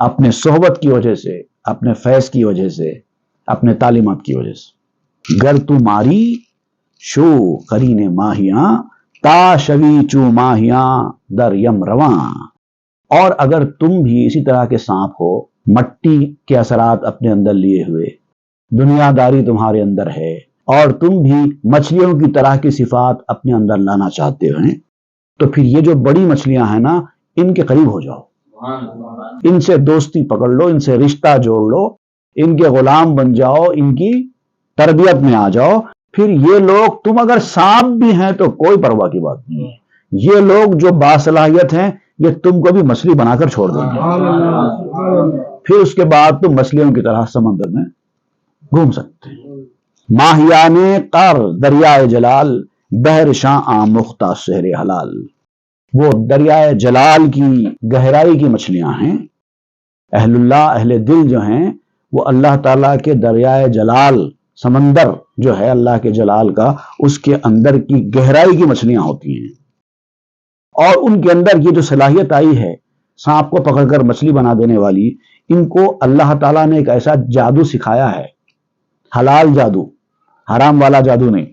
اپنے صحبت کی وجہ سے، اپنے فیض کی وجہ سے، اپنے تعلیمات کی وجہ سے۔ گر تمہاری شو قرین ماہیاں تا شوی چو ماہیاں در یم رواں، اور اگر تم بھی اسی طرح کے سانپ ہو، مٹی کے اثرات اپنے اندر لیے ہوئے، دنیا داری تمہارے اندر ہے، اور تم بھی مچھلیوں کی طرح کی صفات اپنے اندر لانا چاہتے ہیں، تو پھر یہ جو بڑی مچھلیاں ہیں نا، ان کے قریب ہو جاؤ، ان سے دوستی پکڑ لو، ان سے رشتہ جوڑ لو، ان کے غلام بن جاؤ، ان کی تربیت میں آ جاؤ۔ پھر یہ لوگ، تم اگر سانپ بھی ہیں تو کوئی پرواہ کی بات نہیں ہے، یہ لوگ جو باصلاحیت ہیں یہ تم کو بھی مچھلی بنا کر چھوڑ دیں گے، پھر اس کے بعد تم مچھلیوں کی طرح سمندر میں گھوم سکتے ہیں۔ ماہیان قار دریائے جلال، بحر شاہ آمختہ سحر حلال، وہ دریائے جلال کی گہرائی کی مچھلیاں ہیں۔ اہل اللہ، اہل دل جو ہیں، وہ اللہ تعالیٰ کے دریائے جلال، سمندر جو ہے اللہ کے جلال کا، اس کے اندر کی گہرائی کی مچھلیاں ہوتی ہیں، اور ان کے اندر یہ جو صلاحیت آئی ہے سانپ کو پکڑ کر مچھلی بنا دینے والی، ان کو اللہ تعالیٰ نے ایک ایسا جادو سکھایا ہے، حلال جادو، حرام والا جادو نہیں،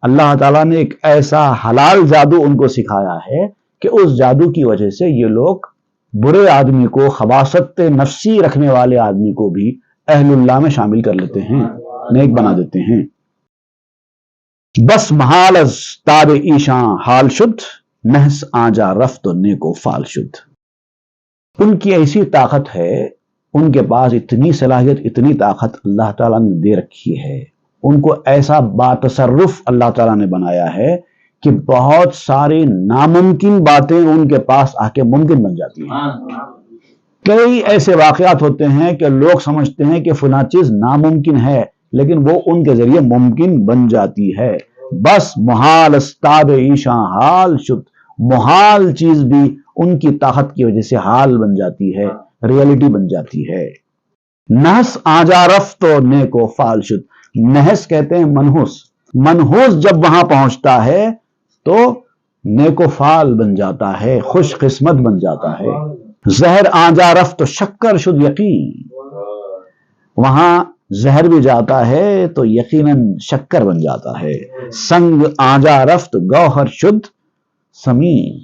اللہ تعالیٰ نے ایک ایسا حلال جادو ان کو سکھایا ہے کہ اس جادو کی وجہ سے یہ لوگ برے آدمی کو، خباثت نفسی رکھنے والے آدمی کو بھی اہل اللہ میں شامل کر لیتے ہیں، نیک بنا دیتے ہیں۔ بس محال از تاب ایشاں حال شد، نحس آجا رفت نیکو فال شد۔ ان کی ایسی طاقت ہے، ان کے پاس اتنی صلاحیت، اتنی طاقت اللہ تعالیٰ نے دے رکھی ہے، ان کو ایسا باتصرف اللہ تعالیٰ نے بنایا ہے کہ بہت ساری ناممکن باتیں ان کے پاس آ کے ممکن بن جاتی ہیں۔ کئی ایسے واقعات ہوتے ہیں کہ لوگ سمجھتے ہیں کہ فلاں چیز ناممکن ہے، لیکن وہ ان کے ذریعے ممکن بن جاتی ہے۔ بس محال استاد ایشاں حال شد، محال چیز بھی ان کی طاقت کی وجہ سے حال بن جاتی ہے، ریئلٹی بن جاتی ہے۔ نحس آجا رفت و نیکو فال شد، نحس کہتے ہیں منحوس، منحوس جب وہاں پہنچتا ہے تو نیکو فال بن جاتا ہے، خوش قسمت بن جاتا ہے۔ زہر آجا رفت و شکر شد یقین، وہاں زہر بھی جاتا ہے تو یقیناً شکر بن جاتا ہے۔ سنگ آجا رفت گوہر شد سمین،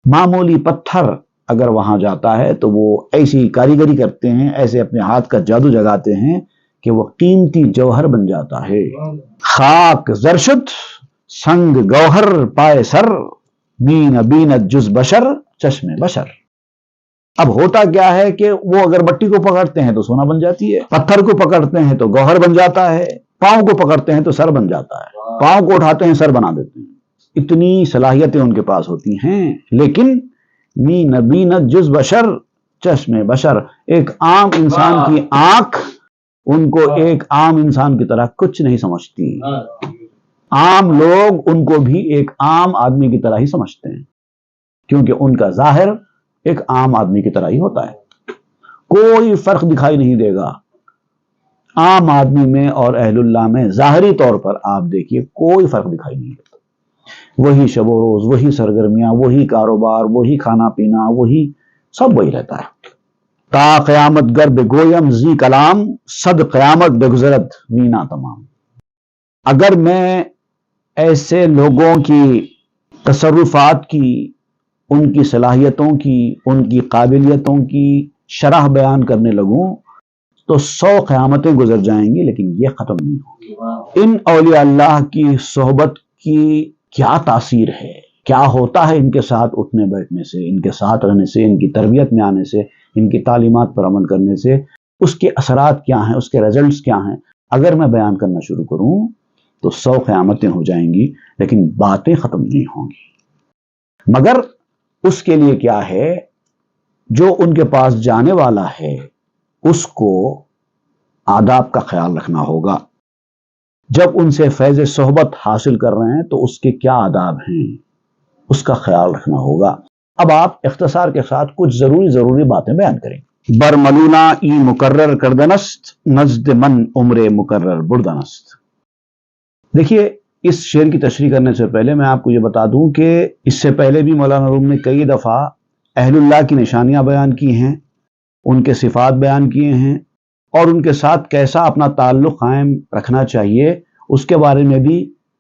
معمولی پتھر اگر وہاں جاتا ہے تو وہ ایسی کاریگری کرتے ہیں، ایسے اپنے ہاتھ کا جادو جگاتے ہیں کہ وہ قیمتی جوہر بن جاتا ہے۔ خاک زر شد سنگ گوہر پائے سر، مین بینت جز بشر چشم بشر۔ اب ہوتا کیا ہے کہ وہ اگر مٹی کو پکڑتے ہیں تو سونا بن جاتی ہے، پتھر کو پکڑتے ہیں تو گوہر بن جاتا ہے، پاؤں کو پکڑتے ہیں تو سر بن جاتا ہے، پاؤں کو اٹھاتے ہیں سر بنا دیتے ہیں۔ اتنی صلاحیتیں ان کے پاس ہوتی ہیں، لیکن مین بینت جز بشر چشم بشر، ایک عام انسان کی آنکھ ان کو ایک عام انسان کی طرح کچھ نہیں سمجھتی، عام لوگ ان کو بھی ایک عام آدمی کی طرح ہی سمجھتے ہیں، کیونکہ ان کا ظاہر ایک عام آدمی کی طرح ہی ہوتا ہے، کوئی فرق دکھائی نہیں دے گا عام آدمی میں اور اہل اللہ میں۔ ظاہری طور پر آپ دیکھیے کوئی فرق دکھائی نہیں دیتا، وہی شب و روز، وہی سرگرمیاں، وہی کاروبار، وہی کھانا پینا، وہی سب وہی رہتا ہے۔ تا قیامت گر بگویم زی کلام، صد قیامت بگزرت مینا تمام۔ اگر میں ایسے لوگوں کی تصرفات کی، ان کی صلاحیتوں کی، ان کی قابلیتوں کی شرح بیان کرنے لگوں تو 100 قیامتیں گزر جائیں گی، لیکن یہ ختم نہیں ہوگی۔ ان اولیاء اللہ کی صحبت کی کیا تاثیر ہے، کیا ہوتا ہے ان کے ساتھ اٹھنے بیٹھنے سے، ان کے ساتھ رہنے سے، ان کی تربیت میں آنے سے، ان کی تعلیمات پر عمل کرنے سے، اس کے اثرات کیا ہیں، اس کے رزلٹس کیا ہیں، اگر میں بیان کرنا شروع کروں تو 100 قیامتیں ہو جائیں گی، لیکن باتیں ختم نہیں ہوں گی۔ مگر اس کے لیے کیا ہے، جو ان کے پاس جانے والا ہے اس کو آداب کا خیال رکھنا ہوگا۔ جب ان سے فیض صحبت حاصل کر رہے ہیں تو اس کے کیا آداب ہیں، اس کا خیال رکھنا ہوگا۔ اب آپ اختصار کے ساتھ کچھ ضروری باتیں بیان کریں۔ برملونا ای مقرر کردنست، نزد من عمر مقرر بردنست۔ دیکھیے، اس شعر کی تشریح کرنے سے پہلے میں آپ کو یہ بتا دوں کہ اس سے پہلے بھی مولانا روم نے کئی دفعہ اہل اللہ کی نشانیاں بیان کی ہیں، ان کے صفات بیان کیے ہیں، اور ان کے ساتھ کیسا اپنا تعلق قائم رکھنا چاہیے اس کے بارے میں بھی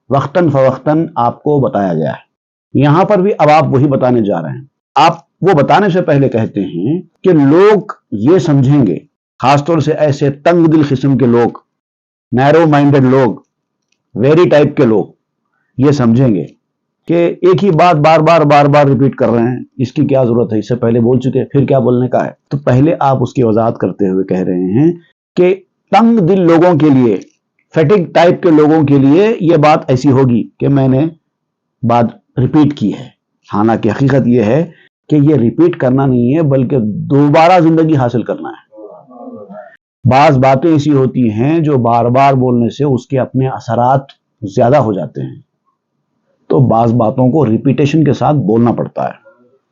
وقتاً فوقتاً آپ کو بتایا گیا ہے۔ یہاں پر بھی اب آپ وہی بتانے جا رہے ہیں۔ آپ وہ بتانے سے پہلے کہتے ہیں کہ لوگ یہ سمجھیں گے، خاص طور سے ایسے تنگ دل قسم کے لوگ، نیرو مائنڈڈ لوگ، ویری ٹائپ کے لوگ یہ سمجھیں گے کہ ایک ہی بات بار بار ریپیٹ کر رہے ہیں، اس کی کیا ضرورت ہے، اس سے پہلے بول چکے، پھر کیا بولنے کا ہے۔ تو پہلے آپ اس کی وضاحت کرتے ہوئے کہہ رہے ہیں کہ تنگ دل لوگوں کے لیے، فیٹک ٹائپ کے لوگوں کے لیے یہ بات ایسی ہوگی کہ میں نے بات ریپیٹ کی ہے، حالانکہ حقیقت یہ ہے کہ یہ ریپیٹ کرنا نہیں ہے بلکہ دوبارہ زندگی حاصل کرنا ہے۔ بعض باتیں ایسی ہوتی ہیں جو بار بار بولنے سے اس کے اپنے اثرات زیادہ ہو جاتے ہیں، تو بعض باتوں کو ریپیٹیشن کے ساتھ بولنا پڑتا ہے۔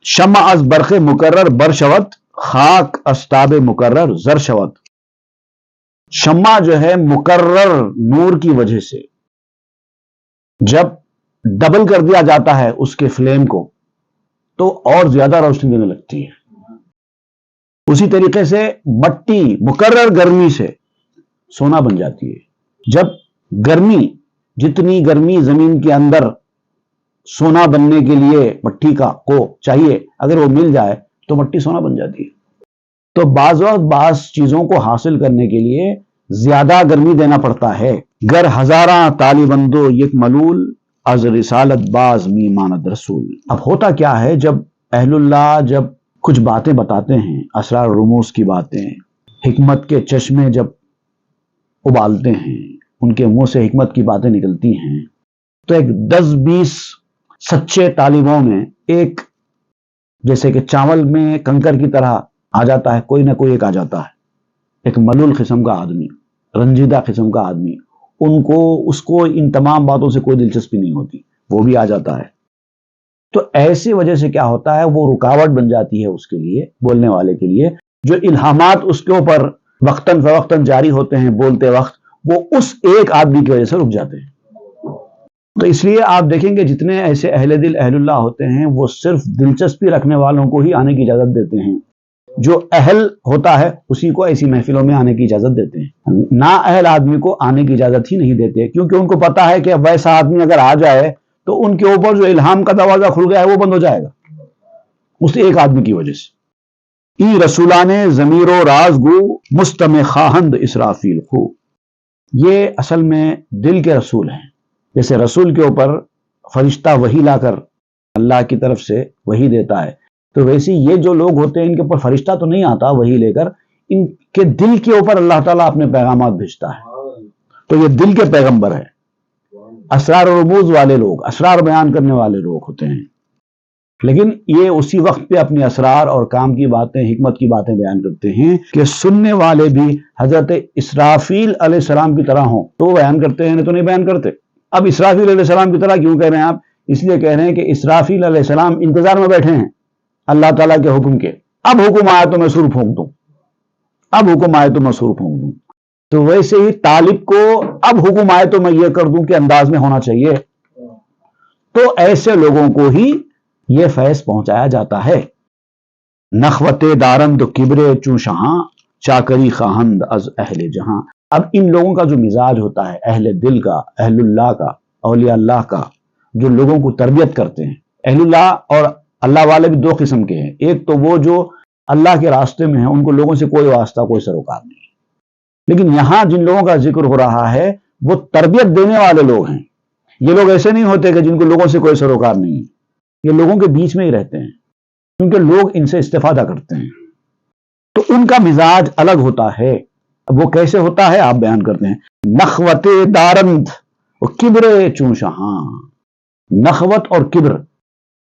شمع از برق مکرر برشوت، خاک از تاب مکرر زر شوت۔ شمع جو ہے مکرر نور کی وجہ سے جب ڈبل کر دیا جاتا ہے اس کے فلیم کو تو اور زیادہ روشنی دینے لگتی ہے۔ اسی طریقے سے مٹی مکرر گرمی سے سونا بن جاتی ہے۔ جب گرمی، جتنی گرمی زمین کے اندر سونا بننے کے لیے مٹی کو چاہیے، اگر وہ مل جائے تو مٹی سونا بن جاتی ہے۔ تو بعض وقت بعض چیزوں کو حاصل کرنے کے لیے زیادہ گرمی دینا پڑتا ہے۔ گر ہزاراں طالبندو یک ملول، از رسالت باز می ماند رسول۔ اب ہوتا کیا ہے، جب اہل اللہ جب کچھ باتیں بتاتے ہیں، اسرار رموز کی باتیں، حکمت کے چشمے جب ابالتے ہیں، ان کے منہ سے حکمت کی باتیں نکلتی ہیں، تو ایک 10-20 سچے طالبوں میں ایک، جیسے کہ چاول میں کنکر کی طرح آ جاتا ہے، کوئی نہ کوئی ایک آ جاتا ہے، ایک ملول قسم کا آدمی، رنجیدہ قسم کا آدمی، اس کو ان تمام باتوں سے کوئی دلچسپی نہیں ہوتی، وہ بھی آ جاتا ہے۔ تو ایسی وجہ سے کیا ہوتا ہے، وہ رکاوٹ بن جاتی ہے اس کے لیے، بولنے والے کے لیے، جو الہامات اس کے اوپر وقتاً فوقتاً جاری ہوتے ہیں بولتے وقت، وہ اس ایک آدمی کی وجہ سے رک جاتے ہیں۔ تو اس لیے آپ دیکھیں گے جتنے ایسے اہل دل اہل اللہ ہوتے ہیں وہ صرف دلچسپی رکھنے والوں کو ہی آنے کی اجازت دیتے ہیں، جو اہل ہوتا ہے اسی کو ایسی محفلوں میں آنے کی اجازت دیتے ہیں، نا اہل آدمی کو آنے کی اجازت ہی نہیں دیتے، کیونکہ ان کو پتا ہے کہ ویسا آدمی اگر آ جائے تو ان کے اوپر جو الہام کا دروازہ کھل گیا ہے وہ بند ہو جائے گا اس ایک آدمی کی وجہ سے۔ ای رسولان ضمیر و راز گو، مستمع خواہند اسرافیل خو۔ یہ اصل میں دل کے رسول ہیں، جیسے رسول کے اوپر فرشتہ وحی لا کر اللہ کی طرف سے وحی دیتا ہے، تو ویسے یہ جو لوگ ہوتے ہیں ان کے اوپر فرشتہ تو نہیں آتا وحی لے کر، ان کے دل کے اوپر اللہ تعالیٰ اپنے پیغامات بھیجتا ہے، تو یہ دل کے پیغمبر ہیں، اسرار و رموز والے لوگ، اسرار بیان کرنے والے لوگ ہوتے ہیں، لیکن یہ اسی وقت پہ اپنے اسرار اور کام کی باتیں، حکمت کی باتیں بیان کرتے ہیں کہ سننے والے بھی حضرت اسرافیل علیہ السلام کی طرح ہوں تو بیان کرتے ہیں، نہیں تو نہیں بیان کرتے۔ اب اسرافیل علیہ السلام کی طرح کیوں کہہ رہے ہیں آپ؟ اس لیے کہہ رہے ہیں کہ اسرافیل علیہ السلام انتظار میں بیٹھے ہیں اللہ تعالیٰ کے حکم کے، اب حکم آیا تو میں سور پھونک دوں، اب حکم آئے تو میں سور پھونک دوں۔ تو ویسے ہی طالب کو اب حکم آئے تو میں یہ کر دوں کہ انداز میں ہونا چاہیے، تو ایسے لوگوں کو ہی یہ فیض پہنچایا جاتا ہے۔ نخوت دارند کبرے چوں شہاں، چاکری خواہند از اہل جہاں۔ اب ان لوگوں کا جو مزاج ہوتا ہے، اہل دل کا، اہل اللہ کا، اولیاء اللہ کا، جو لوگوں کو تربیت کرتے ہیں، اہل اللہ اور اللہ والے بھی دو قسم کے ہیں، ایک تو وہ جو اللہ کے راستے میں ہیں، ان کو لوگوں سے کوئی واسطہ، کوئی سروکار نہیں، لیکن یہاں جن لوگوں کا ذکر ہو رہا ہے وہ تربیت دینے والے لوگ ہیں۔ یہ لوگ ایسے نہیں ہوتے کہ جن کو لوگوں سے کوئی سروکار نہیں ہے، یہ لوگوں کے بیچ میں ہی رہتے ہیں کیونکہ لوگ ان سے استفادہ کرتے ہیں، تو ان کا مزاج الگ ہوتا ہے۔ وہ کیسے ہوتا ہے آپ بیان کرتے ہیں، نخوت دارند و کبر چوں شہاں۔ نخوت اور کبر،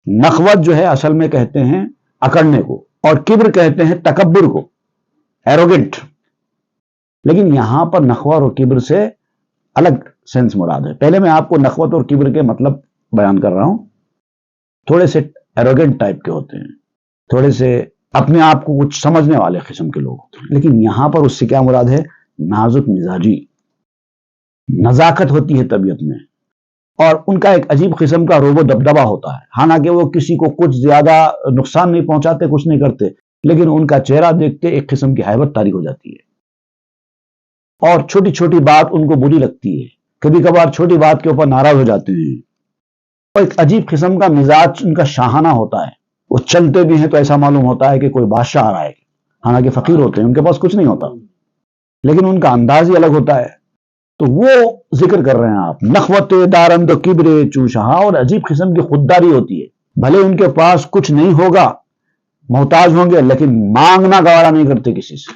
نخوت جو ہے اصل میں کہتے ہیں اکڑنے کو، اور کبر کہتے ہیں تکبر کو، ایروگنٹ، لیکن یہاں پر نخوت اور کبر سے الگ سینس مراد ہے۔ پہلے میں آپ کو نخوت اور کبر کے مطلب بیان کر رہا ہوں۔ تھوڑے سے ایروگنٹ ٹائپ کے ہوتے ہیں، تھوڑے سے اپنے آپ کو کچھ سمجھنے والے قسم کے لوگ ہوتے ہیں، لیکن یہاں پر اس سے کیا مراد ہے، نازک مزاجی، نزاکت ہوتی ہے طبیعت میں، اور ان کا ایک عجیب قسم کا روب و دبدبہ ہوتا ہے، حالانکہ وہ کسی کو کچھ زیادہ نقصان نہیں پہنچاتے، کچھ نہیں کرتے، لیکن ان کا چہرہ دیکھتے ایک قسم کی ہیبت طاری ہو جاتی ہے، اور چھوٹی چھوٹی بات ان کو بری لگتی ہے، کبھی کبھار چھوٹی بات کے اوپر ناراض ہو جاتے ہیں، اور ایک عجیب قسم کا مزاج ان کا شاہانہ ہوتا ہے، وہ چلتے بھی ہیں تو ایسا معلوم ہوتا ہے کہ کوئی بادشاہ آ رہا ہے، حالانکہ فقیر ہوتے ہیں، ان کے پاس کچھ نہیں ہوتا، لیکن ان کا انداز ہی الگ ہوتا ہے۔ تو وہ ذکر کر رہے ہیں آپ، نخوت دارند و کبر چوشہاں، اور عجیب قسم کی خودداری ہوتی ہے، بھلے ان کے پاس کچھ نہیں ہوگا، محتاج ہوں گے، لیکن مانگنا گوارا نہیں کرتے کسی سے۔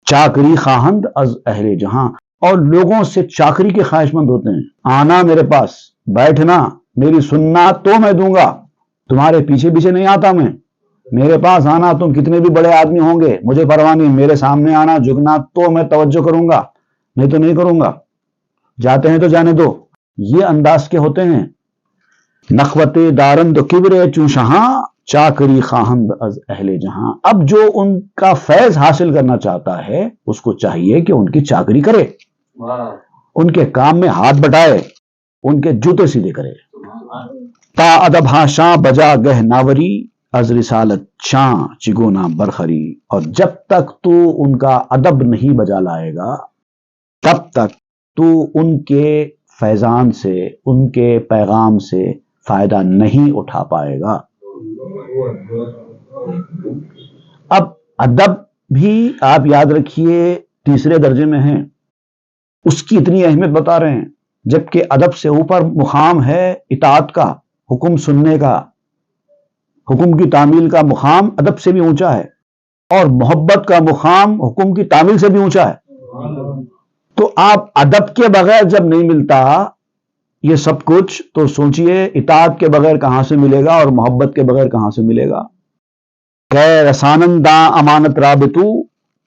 چاکری خواہند از اہل جہاں، اور لوگوں سے چاکری کے خواہش مند ہوتے ہیں، آنا میرے پاس، بیٹھنا، میری سننا تو میں دوں گا، تمہارے پیچھے پیچھے نہیں آتا میں، میرے پاس آنا، تم کتنے بھی بڑے آدمی ہوں گے مجھے پرواہ نہیں، میرے سامنے آنا، جھکنا تو میں توجہ کروں گا، نہیں تو نہیں کروں گا، جاتے ہیں تو جانے دو۔ یہ انداز کے ہوتے ہیں۔ نخوت دارند کبر چوشہاں، چاکری خواہند از اہل جہاں۔ اب جو ان کا فیض حاصل کرنا چاہتا ہے اس کو چاہیے کہ ان کی چاکری کرے، ان کے کام میں ہاتھ بٹائے، ان کے جوتے سیدھے کرے۔ تا ادب ہاں شاں بجا گہ ناوری، از رسالت شاں چگونا برخری۔ اور جب تک تو ان کا ادب نہیں بجا لائے گا تب تک تو ان کے فیضان سے، ان کے پیغام سے فائدہ نہیں اٹھا پائے گا۔ اب ادب بھی آپ یاد رکھیے تیسرے درجے میں ہیں، اس کی اتنی اہمیت بتا رہے ہیں، جبکہ ادب سے اوپر مقام ہے اطاعت کا، حکم سننے کا، حکم کی تعمیل کا مقام ادب سے بھی اونچا ہے، اور محبت کا مقام حکم کی تعمیل سے بھی اونچا ہے۔ تو آپ ادب کے بغیر جب نہیں ملتا یہ سب کچھ، تو سوچئے اطاعت کے بغیر کہاں سے ملے گا، اور محبت کے بغیر کہاں سے ملے گا۔ کہ رسانن دا امانت رابطو،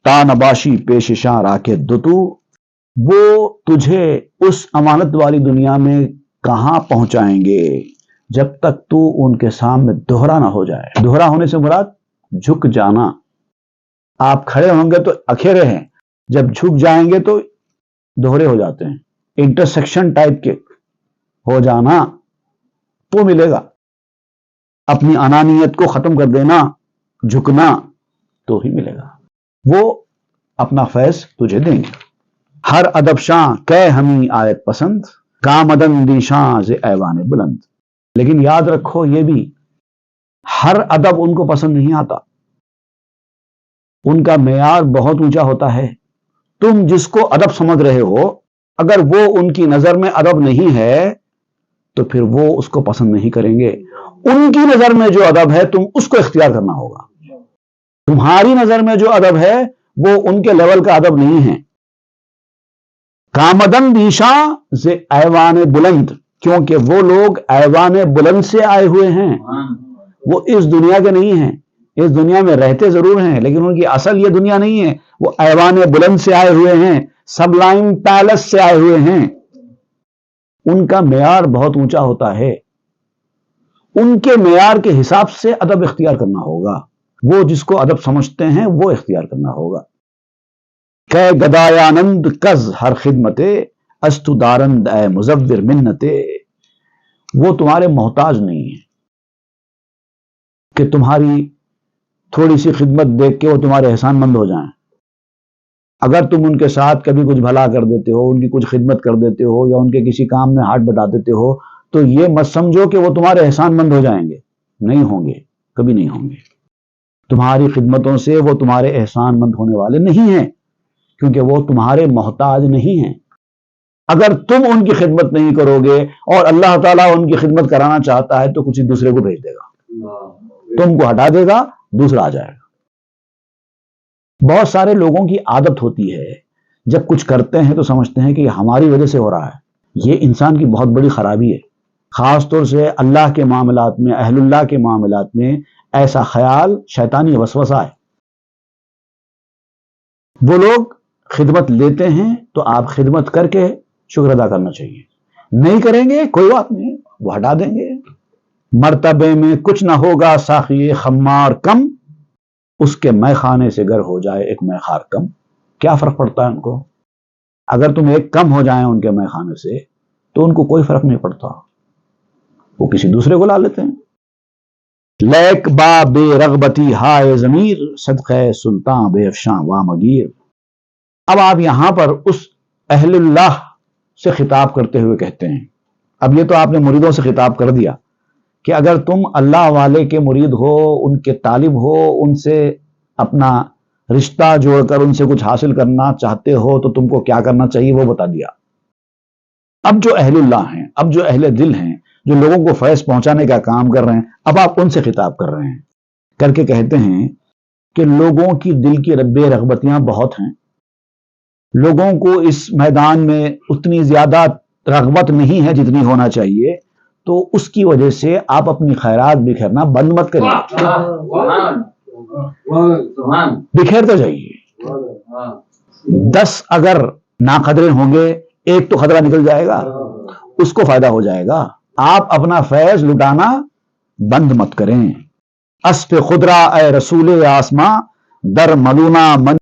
تا نباشی پیششاں راکے دتو۔ وہ تجھے اس امانت والی دنیا میں کہاں پہنچائیں گے جب تک تو ان کے سامنے دوہرا نہ ہو جائے۔ دوہرا ہونے سے مراد جھک جانا۔ آپ کھڑے ہوں گے تو اکھیرے ہیں، جب جھک جائیں گے تو دوہرے ہو جاتے ہیں، انٹرسیکشن ٹائپ کے ہو جانا تو ملے گا۔ اپنی انانیت کو ختم کر دینا، جھکنا، تو ہی ملے گا، وہ اپنا فیض تجھے دیں گے۔ ہر ادب شاں کہ ہمیں آیت پسند، کامدن دی شاں سے ایوان بلند۔ لیکن یاد رکھو یہ بھی، ہر ادب ان کو پسند نہیں آتا، ان کا معیار بہت اونچا ہوتا ہے۔ تم جس کو ادب سمجھ رہے ہو، اگر وہ ان کی نظر میں ادب نہیں ہے تو پھر وہ اس کو پسند نہیں کریں گے۔ ان کی نظر میں جو ادب ہے تم اس کو اختیار کرنا ہوگا، تمہاری نظر میں جو ادب ہے وہ ان کے لیول کا ادب نہیں ہے۔ کامدن دیشاں سے ایوان بلند، کیونکہ وہ لوگ ایوان بلند سے آئے ہوئے ہیں، وہ اس دنیا کے نہیں ہیں، اس دنیا میں رہتے ضرور ہیں لیکن ان کی اصل یہ دنیا نہیں ہے، وہ ایوان بلند سے آئے ہوئے ہیں، سبلائم پیلس سے آئے ہوئے ہیں۔ ان کا معیار بہت اونچا ہوتا ہے، ان کے معیار کے حساب سے ادب اختیار کرنا ہوگا، وہ جس کو ادب سمجھتے ہیں وہ اختیار کرنا ہوگا۔ کہ گدایانند کز ہر خدمتے، استو دارند اے مزور منتے۔ وہ تمہارے محتاج نہیں ہیں کہ تمہاری تھوڑی سی خدمت دیکھ کے وہ تمہارے احسان مند ہو جائیں۔ اگر تم ان کے ساتھ کبھی کچھ بھلا کر دیتے ہو، ان کی کچھ خدمت کر دیتے ہو، یا ان کے کسی کام میں ہاتھ بٹا دیتے ہو، تو یہ مت سمجھو کہ وہ تمہارے احسان مند ہو جائیں گے، نہیں ہوں گے، کبھی نہیں ہوں گے۔ تمہاری خدمتوں سے وہ تمہارے احسان مند ہونے والے نہیں ہیں، کیونکہ وہ تمہارے محتاج نہیں ہیں۔ اگر تم ان کی خدمت نہیں کرو گے اور اللہ تعالیٰ ان کی خدمت کرانا چاہتا ہے تو کسی دوسرے کو بھیج دے گا، تم کو ہٹا دے گا، دوسرا آ جائے گا۔ بہت سارے لوگوں کی عادت ہوتی ہے، جب کچھ کرتے ہیں تو سمجھتے ہیں کہ یہ ہماری وجہ سے ہو رہا ہے۔ یہ انسان کی بہت بڑی خرابی ہے، خاص طور سے اللہ کے معاملات میں، اہل اللہ کے معاملات میں ایسا خیال شیطانی وسوسہ ہے۔ وہ لوگ خدمت لیتے ہیں تو آپ خدمت کر کے شکر ادا کرنا چاہیے، نہیں کریں گے کوئی بات نہیں، وہ ہٹا دیں گے۔ مرتبے میں کچھ نہ ہوگا ساقی خمار کم، اس کے مے خانے سے گر ہو جائے ایک مے خار کم۔ کیا فرق پڑتا ہے ان کو؟ اگر تم ایک کم ہو جائیں ان کے مے خانے سے تو ان کو کوئی فرق نہیں پڑتا، وہ کسی دوسرے کو لا لیتے ہیں۔ لیک با بے رغبتی ہائے ضمیر، صدقہ سلطان بے افشاں وا مگیر۔ اب آپ یہاں پر اس اہل اللہ سے خطاب کرتے ہوئے کہتے ہیں، اب یہ تو آپ نے مریدوں سے خطاب کر دیا کہ اگر تم اللہ والے کے مرید ہو، ان کے طالب ہو، ان سے اپنا رشتہ جوڑ کر ان سے کچھ حاصل کرنا چاہتے ہو تو تم کو کیا کرنا چاہیے وہ بتا دیا۔ اب جو اہل اللہ ہیں، اب جو اہل دل ہیں، جو لوگوں کو فیض پہنچانے کا کام کر رہے ہیں، اب آپ ان سے خطاب کر رہے ہیں، کر کے کہتے ہیں کہ لوگوں کی دل کی بے رغبتیاں بہت ہیں، لوگوں کو اس میدان میں اتنی زیادہ رغبت نہیں ہے جتنی ہونا چاہیے، تو اس کی وجہ سے آپ اپنی خیرات بکھیرنا بند مت کریے، بکھیرتے جائیے۔ 10 اگر ناقدرے ہوں گے، ایک تو خطرہ نکل جائے گا، اس کو فائدہ ہو جائے گا۔ آپ اپنا فیض لٹانا بند مت کریں۔ اسپ خدرا اے رسول آسماں، در ملونا من